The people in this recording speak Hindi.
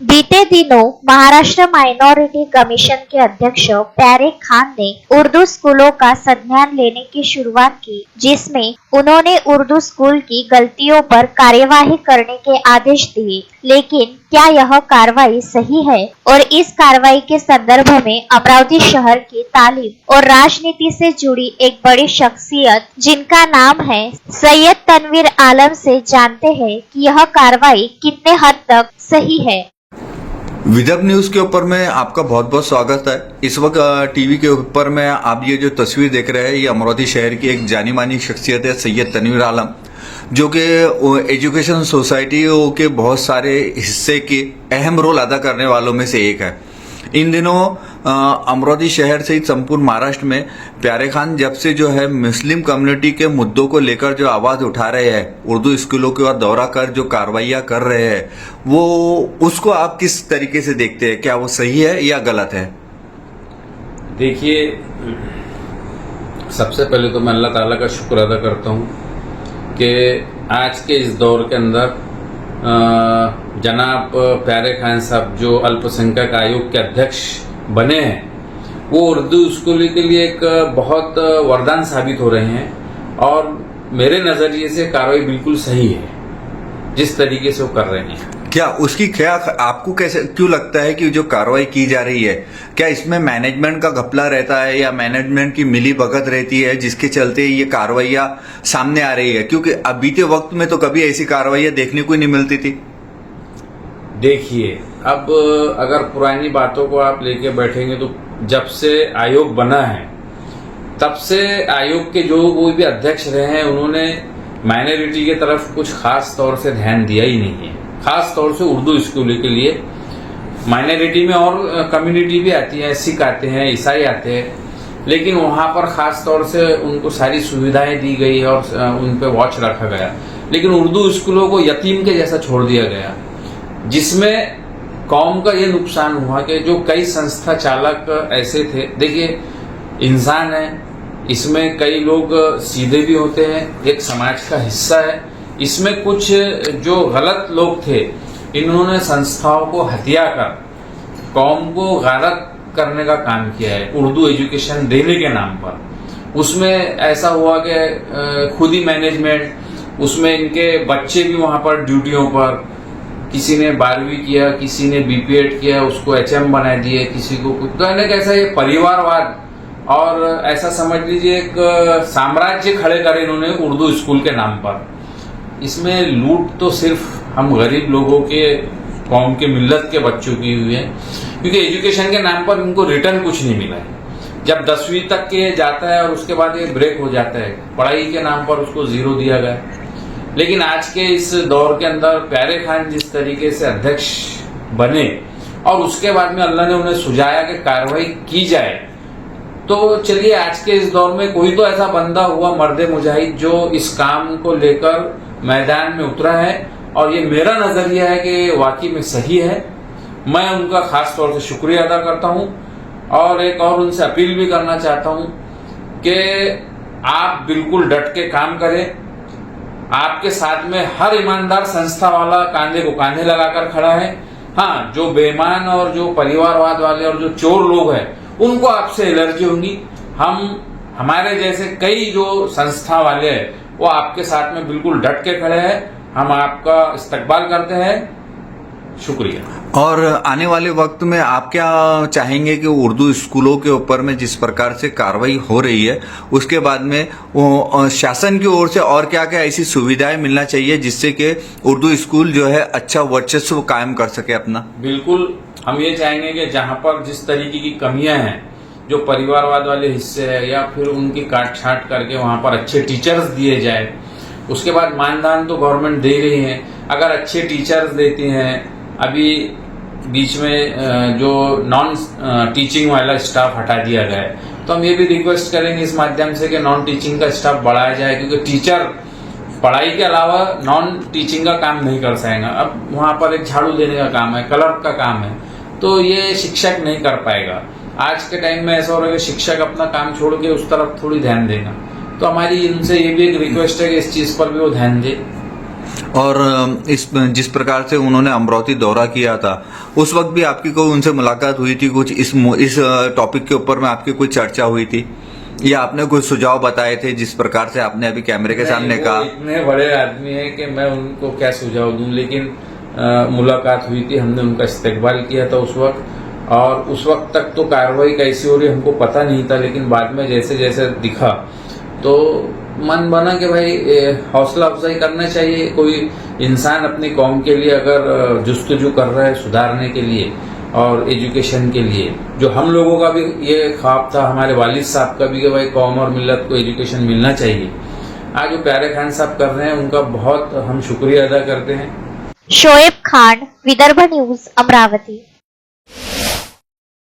बीते दिनों महाराष्ट्र माइनॉरिटी कमीशन के अध्यक्ष प्यारे खान ने उर्दू स्कूलों का संज्ञान लेने की शुरुआत की, जिसमें उन्होंने उर्दू स्कूल की गलतियों पर कार्यवाही करने के आदेश दिए। लेकिन क्या यह कार्रवाई सही है? और इस कार्रवाई के संदर्भ में अमरावती शहर की तालीम और राजनीति से जुड़ी एक बड़ी शख्सियत जिनका नाम है सैयद तनवीर आलम से जानते हैं कि यह कार्रवाई कितने हद तक सही है। विदर्भ न्यूज के ऊपर में आपका बहुत बहुत स्वागत है। इस वक्त टीवी के ऊपर में आप ये जो तस्वीर देख रहे हैं, ये अमरावती शहर की एक जानी मानी शख्सियत है सैयद तनवीर आलम, जो कि एजुकेशन सोसाइटियों के बहुत सारे हिस्से के अहम रोल अदा करने वालों में से एक है। इन दिनों अमरावती शहर सहित संपूर्ण महाराष्ट्र में प्यारे खान जब से जो है मुस्लिम कम्युनिटी के मुद्दों को लेकर जो आवाज उठा रहे हैं, उर्दू स्कूलों का दौरा कर जो कार्रवाइयां कर रहे हैं, वो उसको आप किस तरीके से देखते हैं? क्या वो सही है या गलत है? देखिए, सबसे पहले तो मैं अल्लाह ताला का शुक्र अदा करता हूँ कि आज के इस दौर के अंदर जनाब प्यारे खान साहब जो अल्पसंख्यक आयोग के अध्यक्ष बने हैं, वो उर्दू स्कूल के लिए एक बहुत वरदान साबित हो रहे हैं। और मेरे नजरिए से कार्रवाई बिल्कुल सही है जिस तरीके से वो कर रहे हैं। क्या उसकी क्या आपको कैसे क्यों लगता है कि जो कार्रवाई की जा रही है, क्या इसमें मैनेजमेंट का घपला रहता है या मैनेजमेंट की मिली भगत रहती है जिसके चलते ये कार्रवाइयां सामने आ रही है? क्योंकि अब बीते वक्त में तो कभी ऐसी कार्रवाइयां देखने को नहीं मिलती थी। देखिए, अब अगर पुरानी बातों को आप लेके बैठेंगे तो जब से आयोग बना है तब से आयोग के जो कोई भी अध्यक्ष रहे हैं, उन्होंने माइनॉरिटी की तरफ कुछ खास तौर से ध्यान दिया ही नहीं है। खास तौर से उर्दू स्कूल के लिए माइनॉरिटी में और कम्युनिटी भी आती है, सिख आते हैं, ईसाई आते हैं, लेकिन वहां पर खास तौर से उनको सारी सुविधाएं दी गई और उन पे वॉच रखा गया। लेकिन उर्दू स्कूलों को यतीम के जैसा छोड़ दिया गया, जिसमें कौम का ये नुकसान हुआ कि जो कई संस्था चालक ऐसे थे, देखिए इंसान है, इसमें कई लोग सीधे भी होते हैं, एक समाज का हिस्सा है। इसमें कुछ जो गलत लोग थे, इन्होंने संस्थाओं को हत्या कर कौम को गारत करने का काम किया है उर्दू एजुकेशन देने के नाम पर। उसमें ऐसा हुआ कि खुद ही मैनेजमेंट, उसमें इनके बच्चे भी वहां पर ड्यूटियों पर, किसी ने 12वीं किया, किसी ने बीपीएड किया, उसको एचएम बना दिए, किसी को कुछ। तो यानी कैसा ये परिवारवाद और ऐसा समझ लीजिए एक साम्राज्य खड़े करे इन्होंने उर्दू स्कूल के नाम पर। इसमें लूट तो सिर्फ हम गरीब लोगों के, कौम के, मिल्लत के बच्चों की हुई है, क्योंकि एजुकेशन के नाम पर इनको रिटर्न कुछ नहीं मिला है। जब 10वीं तक के जाता है और उसके बाद ये ब्रेक हो जाता है, पढ़ाई के नाम पर उसको 0 दिया गया। लेकिन आज के इस दौर के अंदर प्यारे खान जिस तरीके से अध्यक्ष बने और उसके बाद में अल्लाह ने उन्हें सुझाया कि कार्रवाई की जाए, तो चलिए आज के इस दौर में कोई तो ऐसा बंदा हुआ मर्द मुजाहिद जो इस काम को लेकर मैदान में उतरा है, और ये मेरा नजरिया है कि वाकई में सही है। मैं उनका खास तौर से शुक्रिया अदा करता हूं और एक और उनसे अपील भी करना चाहता हूं कि आप बिल्कुल डट के काम करें। आपके साथ में हर ईमानदार संस्था वाला कांधे को कांधे लगाकर खड़ा है। हाँ, जो बेईमान और जो परिवारवाद वाले और जो चोर लोग हैं, उनको आपसे एलर्जी होगी। हमारे जैसे कई जो संस्था वाले हैं, वो आपके साथ में बिल्कुल डट के खड़े हैं। हम आपका इस्तकबाल करते हैं। शुक्रिया। और आने वाले वक्त में आप क्या चाहेंगे कि उर्दू स्कूलों के ऊपर में जिस प्रकार से कार्रवाई हो रही है, उसके बाद में वो शासन की ओर से और क्या क्या ऐसी सुविधाएं मिलना चाहिए जिससे कि उर्दू स्कूल जो है अच्छा वर्चस्व कायम कर सके अपना? बिल्कुल, हम ये चाहेंगे कि जहां पर जिस तरीके की कमियां हैं, जो परिवारवाद वाले हिस्से है, या फिर उनकी काट छाट करके वहां पर अच्छे टीचर्स दिए जाए। उसके बाद मानदान तो गवर्नमेंट दे रही है, अगर अच्छे टीचर्स देती हैं। अभी बीच में जो नॉन टीचिंग वाला स्टाफ हटा दिया गया है, तो हम ये भी रिक्वेस्ट करेंगे इस माध्यम से कि नॉन टीचिंग का स्टाफ बढ़ाया जाए, क्योंकि टीचर पढ़ाई के अलावा नॉन टीचिंग का काम नहीं कर सकेगा। अब वहां पर एक झाड़ू देने का काम है, क्लर्क का काम है, तो ये शिक्षक नहीं कर पाएगा। आज के टाइम में ऐसा हो रहा है कि शिक्षक अपना काम छोड़ के उस तरफ थोड़ी ध्यान देगा। तो हमारी इनसे ये भी एक रिक्वेस्ट है कि इस चीज पर भी वो ध्यान दे। और इस जिस प्रकार से उन्होंने अमरावती दौरा किया था, उस वक्त भी आपकी कोई उनसे मुलाकात हुई थी? कुछ इस टॉपिक के ऊपर में आपकी कोई चर्चा हुई थी या आपने कोई सुझाव बताए थे जिस प्रकार से आपने अभी कैमरे के सामने कहा? इतने बड़े आदमी है कि मैं उनको क्या सुझाव दूं, लेकिन मुलाकात हुई थी, हमने उनका इस्तकबाल किया था उस वक्त। और उस वक्त तक तो कार्रवाई कैसी हो रही हमको पता नहीं था, लेकिन बाद में जैसे जैसे दिखा तो मन बना कि भाई हौसला अफजाई करना चाहिए। कोई इंसान अपनी कौम के लिए अगर जुस्तजू कर रहा है सुधारने के लिए और एजुकेशन के लिए, जो हम लोगों का भी ये ख्वाब था, हमारे वालिद साहब का भी कि भाई कौम और मिल्लत को एजुकेशन मिलना चाहिए, आज जो प्यारे खान साहब कर रहे हैं उनका बहुत हम शुक्रिया अदा करते हैं। शोएब खान, विदर्भ न्यूज, अमरावती।